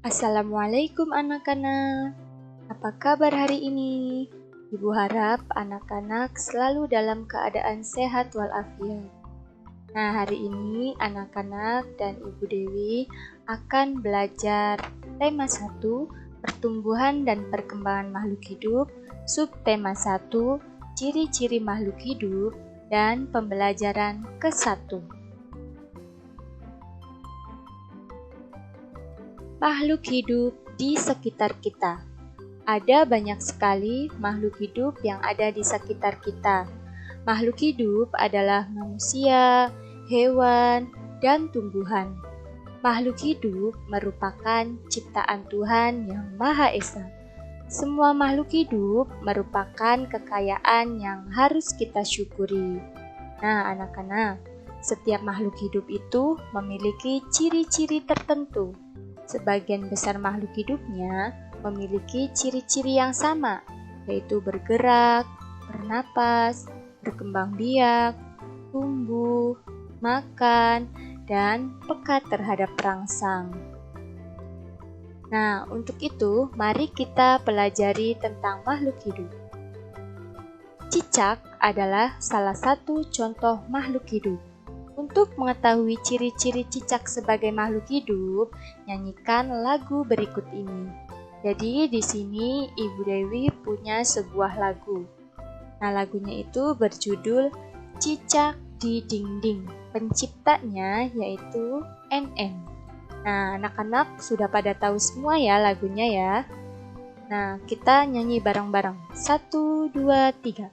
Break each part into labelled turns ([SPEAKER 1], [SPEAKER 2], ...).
[SPEAKER 1] Assalamualaikum anak-anak. Apa kabar hari ini? Ibu harap anak-anak selalu dalam keadaan sehat walafiat. Nah, hari ini anak-anak dan Ibu Dewi akan belajar tema 1, pertumbuhan dan perkembangan makhluk hidup, subtema 1, ciri-ciri makhluk hidup, dan pembelajaran ke-1. Makhluk hidup di sekitar kita. Ada banyak sekali makhluk hidup yang ada di sekitar kita. Makhluk hidup adalah manusia, hewan, dan tumbuhan. Makhluk hidup merupakan ciptaan Tuhan yang Maha Esa. Semua makhluk hidup merupakan kekayaan yang harus kita syukuri. Nah, anak-anak, setiap makhluk hidup itu memiliki ciri-ciri tertentu. Sebagian besar makhluk hidupnya memiliki ciri-ciri yang sama, yaitu bergerak, bernapas, berkembang biak, tumbuh, makan, dan peka terhadap perangsang. Nah, untuk itu, mari kita pelajari tentang makhluk hidup. Cicak adalah salah satu contoh makhluk hidup. Untuk mengetahui ciri-ciri cicak sebagai makhluk hidup, nyanyikan lagu berikut ini. Jadi di sini Ibu Dewi punya sebuah lagu. Nah, lagunya itu berjudul Cicak di Dinding. Penciptanya yaitu NN. Nah, anak-anak sudah pada tahu semua ya lagunya ya. Nah, kita nyanyi bareng-bareng. 1, 2, 3.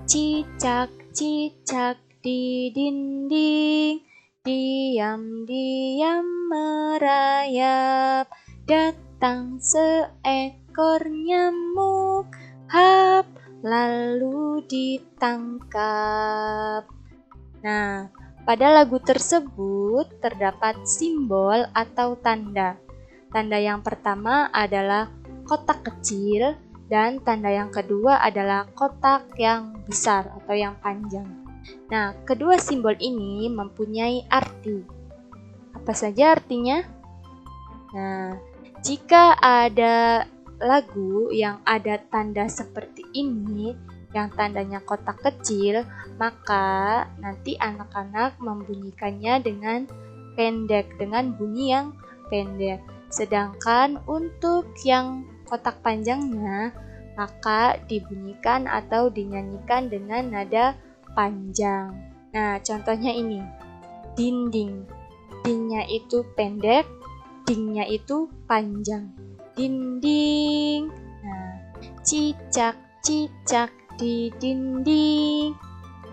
[SPEAKER 1] Cicak, cicak di dinding, diam-diam merayap, datang seekor nyamuk, hap, lalu ditangkap. Nah, pada lagu tersebut terdapat simbol atau tanda. Tanda yang pertama adalah kotak kecil dan tanda yang kedua adalah kotak yang besar atau yang panjang. Nah, kedua simbol ini mempunyai arti. Apa saja artinya? Nah, jika ada lagu yang ada tanda seperti ini, yang tandanya kotak kecil, maka nanti anak-anak membunyikannya dengan pendek, dengan bunyi yang pendek. Sedangkan untuk yang kotak panjangnya, maka dibunyikan atau dinyanyikan dengan nada panjang. Nah, contohnya ini. Dinding. Dingnya itu pendek, dingnya itu panjang. Dinding. Nah, cicak, cicak di dinding.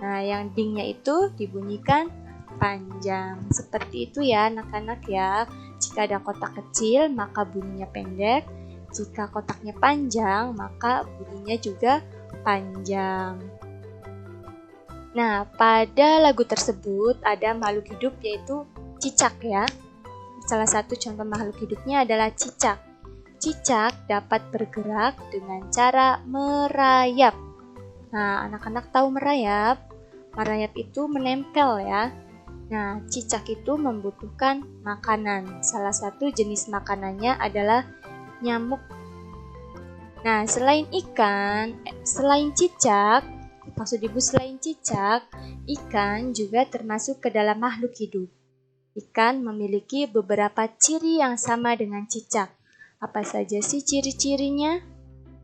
[SPEAKER 1] Nah, yang dingnya itu dibunyikan panjang. Seperti itu ya anak-anak ya. Jika ada kotak kecil, maka bunyinya pendek. Jika kotaknya panjang, maka bunyinya juga panjang. Nah, pada lagu tersebut ada makhluk hidup yaitu cicak ya. Salah satu contoh makhluk hidupnya adalah cicak. Cicak dapat bergerak dengan cara merayap. Nah, anak-anak tahu merayap? Merayap itu menempel ya. Nah, cicak itu membutuhkan makanan. Salah satu jenis makanannya adalah nyamuk. Nah, selain cicak, maksud ibu selain cicak, ikan juga termasuk ke dalam makhluk hidup. Ikan memiliki beberapa ciri yang sama dengan cicak. Apa saja sih ciri-cirinya?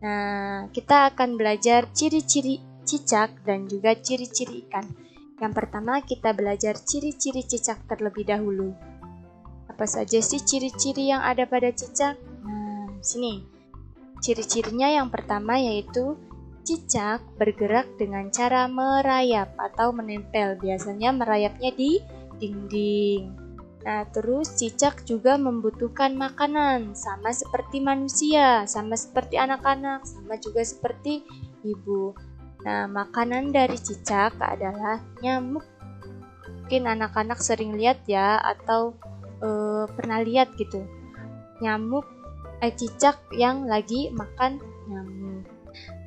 [SPEAKER 1] Nah, kita akan belajar ciri-ciri cicak dan juga ciri-ciri ikan. Yang pertama kita belajar ciri-ciri cicak terlebih dahulu. Apa saja sih ciri-ciri yang ada pada cicak? Nah, sini. Ciri-cirinya yang pertama yaitu cicak bergerak dengan cara merayap atau menempel. Biasanya merayapnya di dinding. Nah, terus cicak juga membutuhkan makanan, sama seperti manusia, sama seperti anak-anak, sama juga seperti ibu. Nah, makanan dari cicak adalah nyamuk. Mungkin anak-anak sering lihat ya, atau pernah lihat gitu. Cicak yang lagi makan nyamuk.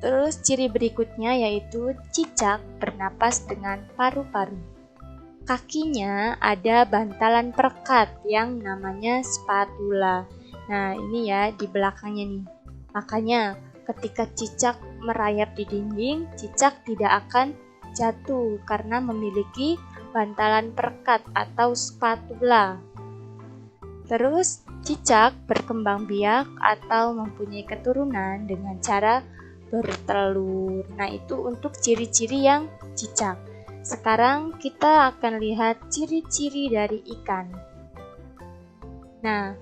[SPEAKER 1] Terus ciri berikutnya yaitu cicak bernapas dengan paru-paru. Kakinya ada bantalan perekat yang namanya spatula. Nah, ini ya di belakangnya nih. Makanya ketika cicak merayap di dinding, cicak tidak akan jatuh karena memiliki bantalan perekat atau spatula. Terus, cicak berkembang biak atau mempunyai keturunan dengan cara bertelur. Nah, itu untuk ciri-ciri yang cicak. Sekarang kita akan lihat ciri-ciri dari ikan. Nah,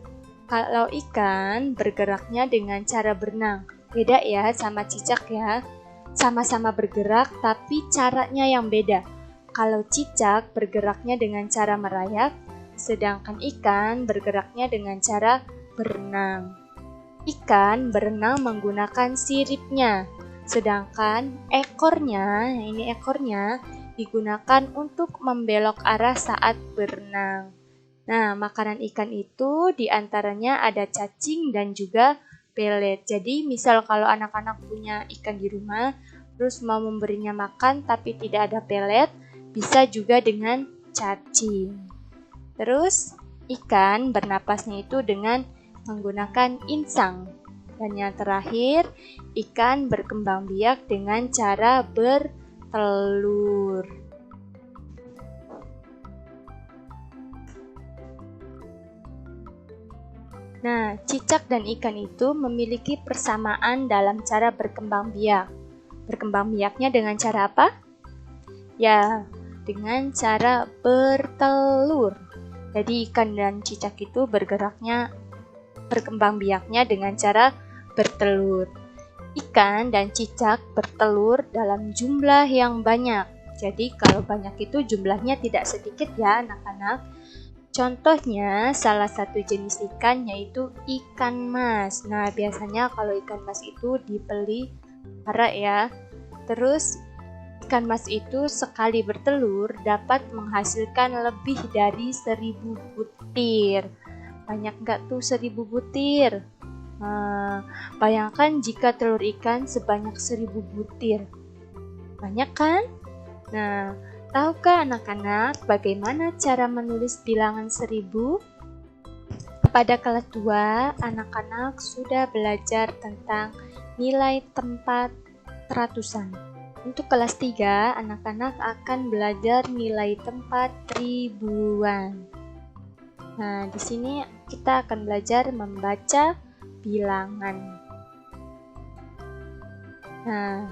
[SPEAKER 1] kalau ikan bergeraknya dengan cara berenang, beda ya sama cicak ya. Sama-sama bergerak tapi caranya yang beda. Kalau cicak bergeraknya dengan cara merayap, sedangkan ikan bergeraknya dengan cara berenang. Ikan berenang menggunakan siripnya, sedangkan ekornya digunakan untuk membelok arah saat berenang. Nah, makanan ikan itu diantaranya ada cacing dan juga pelet. Jadi, misal kalau anak-anak punya ikan di rumah, terus mau memberinya makan tapi tidak ada pelet, bisa juga dengan cacing. Terus, ikan bernapasnya itu dengan menggunakan insang. Dan yang terakhir, ikan berkembang biak dengan cara bertelur. Nah, cicak dan ikan itu memiliki persamaan dalam cara berkembang biak. Berkembang biaknya dengan cara apa? Ya, dengan cara bertelur. Jadi ikan dan cicak itu berkembang biaknya dengan cara bertelur. Ikan dan cicak bertelur dalam jumlah yang banyak. Jadi kalau banyak itu jumlahnya tidak sedikit ya anak-anak. Contohnya salah satu jenis ikan yaitu ikan mas. Nah, biasanya kalau ikan mas itu dipelihara ya. Terus ikan mas itu sekali bertelur dapat menghasilkan lebih dari 1000 butir. Banyak nggak tuh 1000 butir? Bayangkan jika telur ikan sebanyak 1000 butir. Banyak kan? Nah, tahukah anak-anak bagaimana cara menulis bilangan 1000? Pada kelas 2, anak-anak sudah belajar tentang nilai tempat ratusan. Untuk kelas 3, anak-anak akan belajar nilai tempat ribuan. Nah, di sini kita akan belajar membaca bilangan. Nah,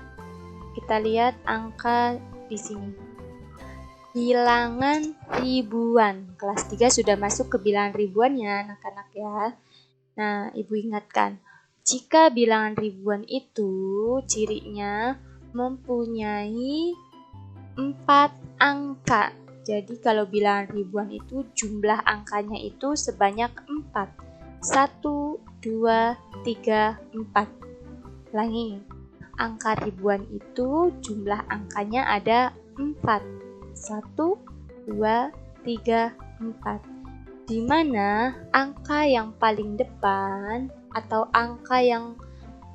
[SPEAKER 1] kita lihat angka di sini. Bilangan ribuan. Kelas 3 sudah masuk ke bilangan ribuan ya anak-anak ya. Nah, Ibu ingatkan, jika bilangan ribuan itu cirinya mempunyai 4 angka. Jadi kalau bilangan ribuan itu jumlah angkanya itu sebanyak 4. 1, 2, 3, 4. Ulangi, angka ribuan itu jumlah angkanya ada 4. 1, 2, 3, 4. Di mana angka yang paling depan atau angka yang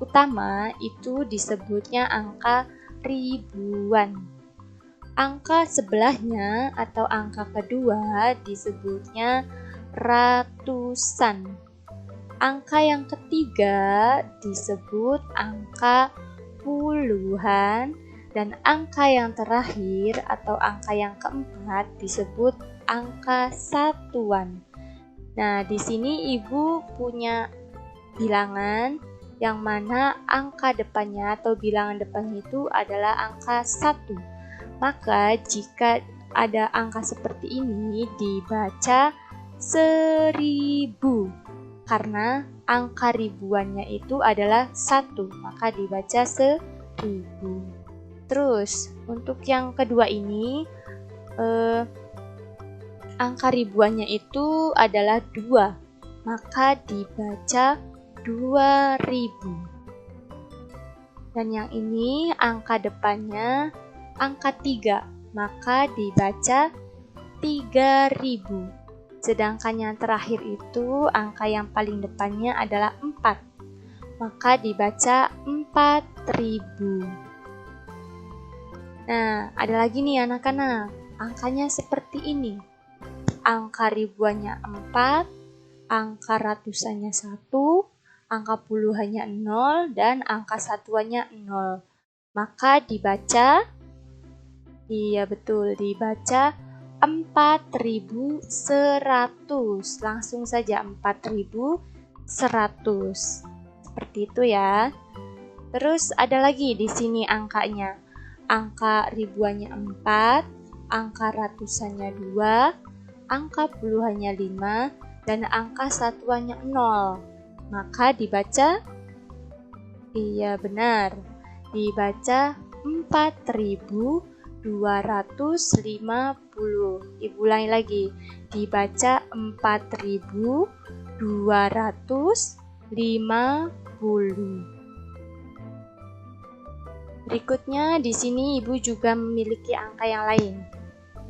[SPEAKER 1] utama itu disebutnya angka ribuan. Angka sebelahnya atau angka kedua disebutnya ratusan. Angka yang ketiga disebut angka puluhan. Dan angka yang terakhir atau angka yang keempat disebut angka satuan. Nah, di sini Ibu punya bilangan yang mana angka depannya atau bilangan depannya itu adalah angka 1. Maka jika ada angka seperti ini dibaca 1000. Karena angka ribuannya itu adalah 1, maka dibaca 1000. Terus, untuk yang kedua ini, angka ribuannya itu adalah 2, maka dibaca 2000. Dan yang ini angka depannya angka 3, maka dibaca 3000. Sedangkan yang terakhir itu angka yang paling depannya adalah 4, maka dibaca 4000. Nah, ada lagi nih anak-anak, angkanya seperti ini. Angka ribuannya 4, angka ratusannya 1, angka puluhannya 0, dan angka satuannya 0. Maka dibaca, iya betul, dibaca 4100. Langsung saja 4100. Seperti itu ya. Terus ada lagi di sini angkanya. Angka ribuannya 4, angka ratusannya 2, angka puluhannya 5, dan angka satuannya 0. Maka dibaca, iya benar, dibaca 4250. Ibu ulangi lagi, dibaca 4250. Berikutnya di sini Ibu juga memiliki angka yang lain.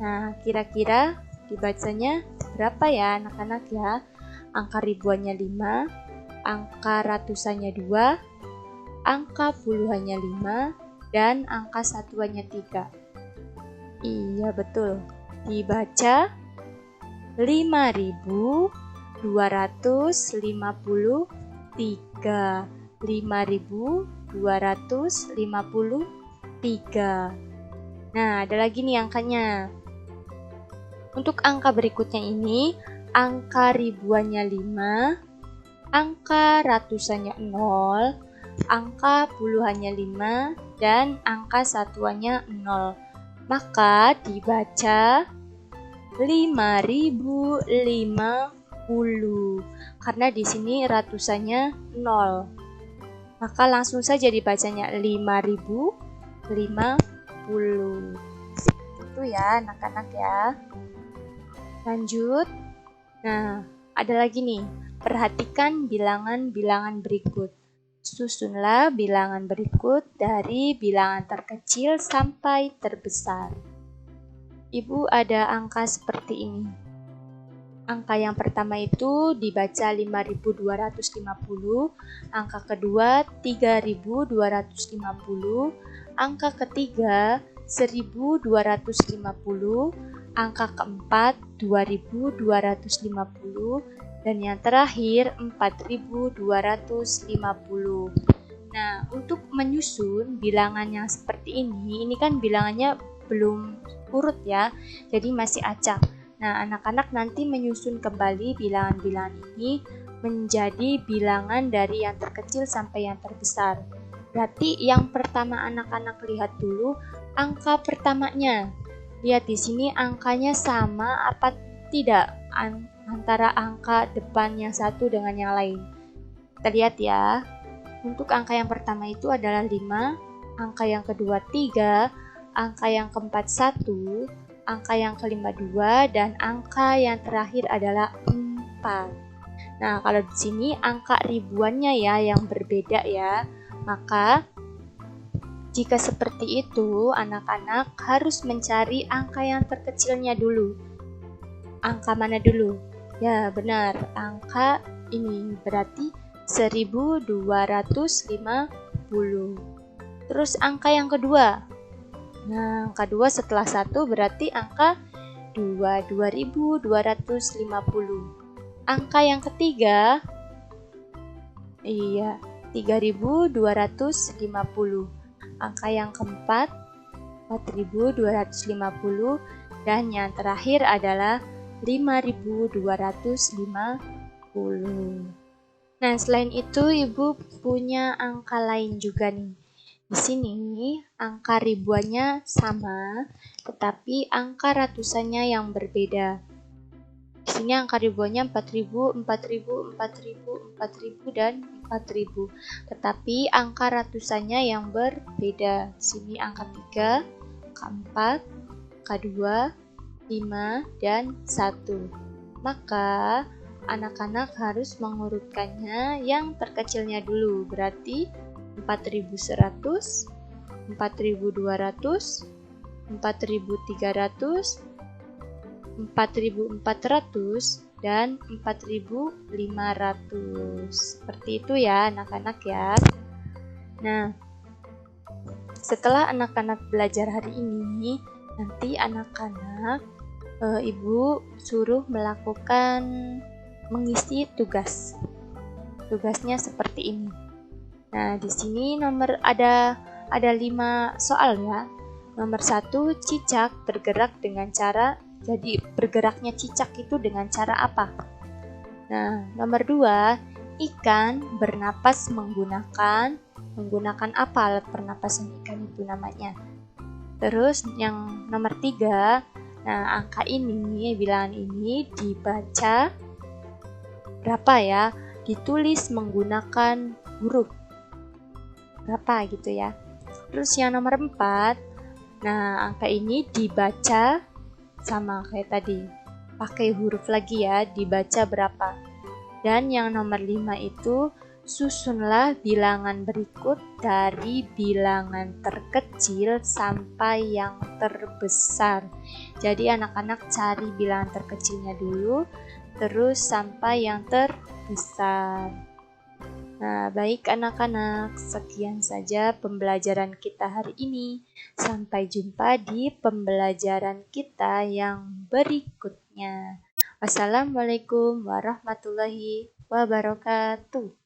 [SPEAKER 1] Nah, kira-kira dibacanya berapa ya anak-anak ya? Angka ribuannya 5, angka ratusannya 2, angka puluhannya 5, dan angka satuannya 3. Iya betul, dibaca 5253. 5253. Nah, ada lagi nih angkanya. Untuk angka berikutnya ini, angka ribuannya 5, angka ratusannya 0, angka puluhannya 5, dan angka satuannya 0. Maka dibaca 5050. Karena di sini ratusannya 0. Maka langsung saja dibacanya 5050. Itu ya anak-anak ya. Lanjut. Nah, ada lagi nih. Perhatikan bilangan-bilangan berikut. Susunlah bilangan berikut dari bilangan terkecil sampai terbesar. Ibu ada angka seperti ini. Angka yang pertama itu dibaca 5250, angka kedua 3250, angka ketiga 1250, angka keempat 2250, dan yang terakhir 4250. Nah, untuk menyusun bilangan yang seperti ini kan bilangannya belum urut ya, jadi masih acak. Nah, anak-anak nanti menyusun kembali bilangan-bilangan ini menjadi bilangan dari yang terkecil sampai yang terbesar. Berarti yang pertama anak-anak lihat dulu angka pertamanya. Lihat di sini angkanya sama apa tidak antara angka depan yang satu dengan yang lain. Kita lihat ya. Untuk angka yang pertama itu adalah 5, angka yang kedua 3, angka yang keempat 1, angka yang kelima 2, dan angka yang terakhir adalah 4. Nah, kalau di sini angka ribuannya ya yang berbeda ya. Maka jika seperti itu, anak-anak harus mencari angka yang terkecilnya dulu. Angka mana dulu? Ya, benar. Angka ini berarti 1250. Terus angka yang kedua. Nah, angka 2 setelah 1 berarti angka 2250. Angka yang ketiga, iya, 3250. Angka yang keempat, 4250. Dan yang terakhir adalah 5250. Nah, selain itu Ibu punya angka lain juga nih. Di sini angka ribuannya sama, tetapi angka ratusannya yang berbeda. Di sini angka ribuannya 4000, 4000, 4000, 4000, dan 4000. Tetapi angka ratusannya yang berbeda. Di sini angka 3, angka 4, angka 2, 5, dan 1. Maka anak-anak harus mengurutkannya yang terkecilnya dulu, berarti 4100, 4200, 4300, 4400, dan 4500. Seperti itu ya anak-anak ya. Nah, setelah anak-anak belajar hari ini, nanti anak-anak Ibu suruh melakukan mengisi tugas. Tugasnya seperti ini. Nah, di sini ada 5 soal ya. Nomor 1, cicak bergerak dengan cara, jadi bergeraknya cicak itu dengan cara apa? Nah, nomor 2, ikan bernapas menggunakan apa alat pernapasan ikan itu namanya. Terus yang nomor 3, nah angka ini, bilangan ini dibaca berapa ya? Ditulis menggunakan huruf berapa gitu ya. Terus yang nomor 4, nah angka ini dibaca sama kayak tadi, pakai huruf lagi ya, dibaca berapa. Dan yang nomor 5 itu, susunlah bilangan berikut dari bilangan terkecil sampai yang terbesar. Jadi anak-anak cari bilangan terkecilnya dulu, terus sampai yang terbesar. Nah, baik anak-anak, sekian saja pembelajaran kita hari ini. Sampai jumpa di pembelajaran kita yang berikutnya. Wassalamualaikum warahmatullahi wabarakatuh.